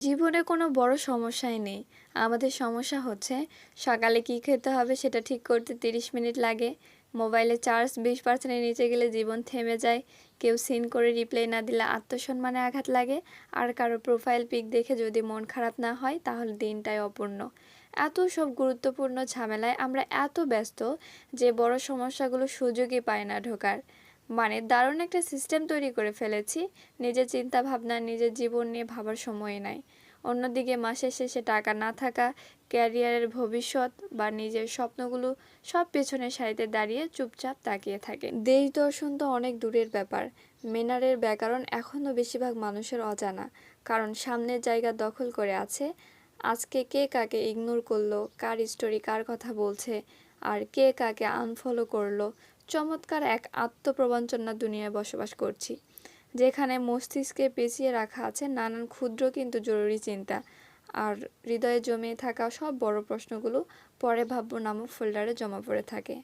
জীবনে কোনো বড় সমস্যাই নেই। আমাদের সমস্যা হচ্ছে সকালে কি খেতে হবে সেটা ঠিক করতে ৩০ মিনিট লাগে। মোবাইলে চার্জ ২০% এর নিচে গেলে জীবন থেমে যায়। কেউ সিন করে রিপ্লাই না দিলে আত্মসম্মানে আঘাত লাগে। আর কারো প্রোফাইল পিক দেখে যদি মন খারাপ না হয় তাহলে দিনটাই অপূর্ণ। এত সব গুরুত্বপূর্ণ ঝামেলায় আমরা এত ব্যস্ত যে বড় সমস্যাগুলো সুযোগই পায় না ঢোকার। মানে দারুণ একটা সিস্টেম তৈরি করে ফেলেছি। নিজের চিন্তা ভাবনা, নিজের জীবন নিয়ে ভাবার সময় নাই। অন্যদিকে মাসের শেষে টাকা না থাকা, ক্যারিয়ারের ভবিষ্যৎ বা নিজের স্বপ্নগুলো সব পেছনের সারিতে দাঁড়িয়ে চুপচাপ তাকিয়ে থাকে। দেশ দর্শন তো অনেক দূরের ব্যাপার। মেনারের ব্যাকরণ এখনও বেশিরভাগ মানুষের অজানা, কারণ সামনের জায়গা দখল করে আছে। আজকে কে কাকে ইগনোর করলো, কার স্টোরি কার কথা বলছে, আর কে কাকে আনফলো করলো। চমৎকার এক আত্মপ্রবঞ্চনার দুনিয়ায় বসবাস করছি, যেখানে মস্তিষ্কে পেঁচিয়ে রাখা আছে নানান ক্ষুদ্র কিন্তু জরুরি চিন্তা, আর হৃদয়ে জমে থাকা সব বড় প্রশ্নগুলো পরে ভাববো নামক ফোল্ডারে জমা পড়ে থাকে।